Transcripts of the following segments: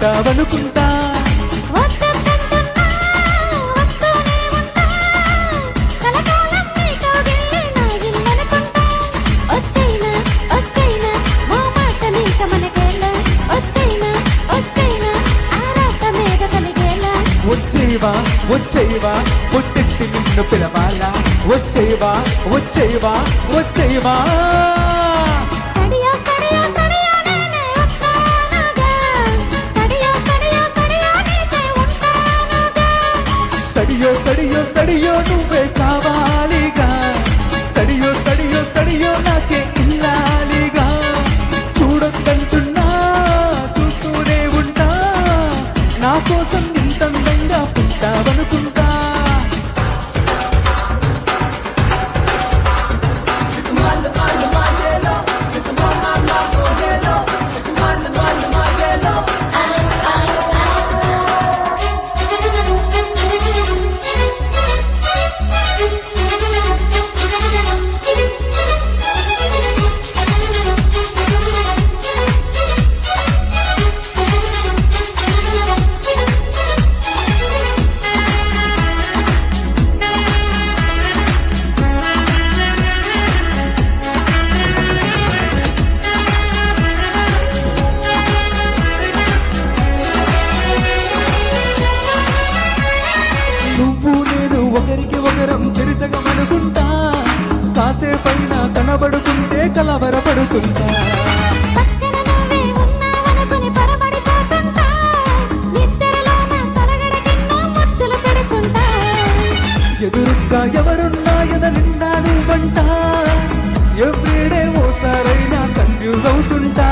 పుట్టావనుకుంటా. వచ్చేవా వచ్చేవా పుట్టెట్టి నిన్ను పిలవాలా, వచ్చేవా వచ్చేవా వచ్చేవా. సడియో సడియో సడియో నువ్వే కావాలిగా, సడియో సడియో సడియో నాకే ఇల్లాలిగా. చూడొద్దంటున్నా చూస్తూనే ఉంటా, నా కోసం ఇంతందంగా పుట్టావనుకుంటా. ఒకరికి ఒకరం చెరిసగమనుకుంటా, కాసేపైనా కనబడుతుంటే కలవరపడుతుంటా. ఎదురుగా ఎవరున్నా ఎదనిండా నువ్వంట, ఎవ్రీడే ఓసారైనా కన్ఫ్యూజ్ అవుతుంటా.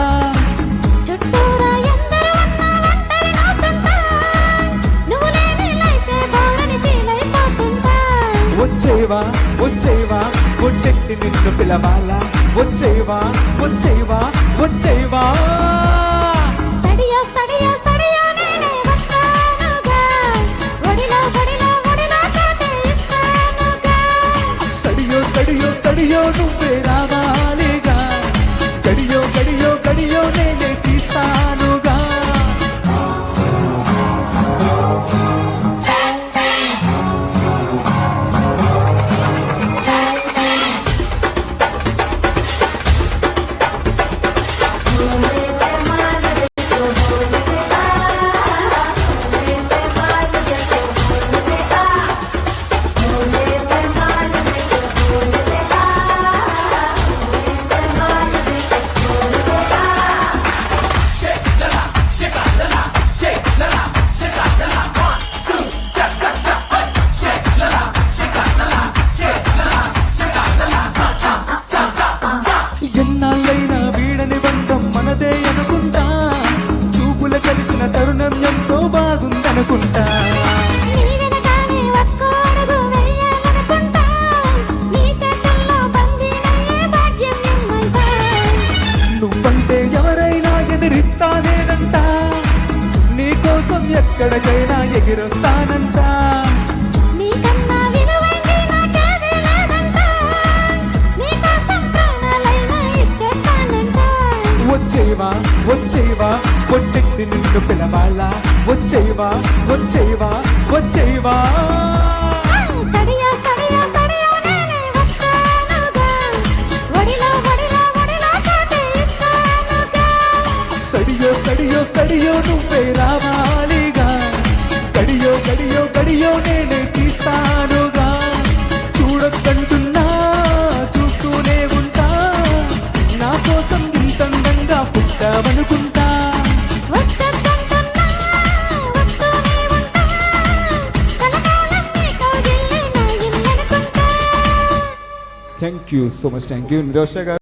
వచ్చేవా వచ్చేవా పుట్టెట్టి నిన్ను పిలవాలా, వచ్చేవా వచ్చేవా వచ్చేవా. సడియో సడియో సడియో నువ్వే రావాలిగా, గడియో గడియో గడియో నేనే తీస్తానుగా. ఎన్నాళ్ళైనా వీడని బంధం మనదే అనుకుంటా, చూపుల కలిసిన తరుణం ఎంతో బాగుందనుకుంటా. నువ్వంటే ఎవరైనా ఎదిరిస్తానేనంట, నీకోసం ఎక్కడికైనా ఎగిరొస్తానంట. వచ్చేవా వచ్చేవా పుట్టెట్టి నిన్ను పిలవాలా, వచ్చేవా వచ్చేవా వచ్చేవా. సడియో సడియో సడియో నువ్వే రావాలిగా, గడియో గడియో గడియో నేనే తీస్తానుగా. చూడొద్దంటున్నా చూస్తూనే ఉంటా, నా కోసం ఇంతందంగా పుట్టావనుకుంటా. Thank you so much, thank you Nirosha గారు.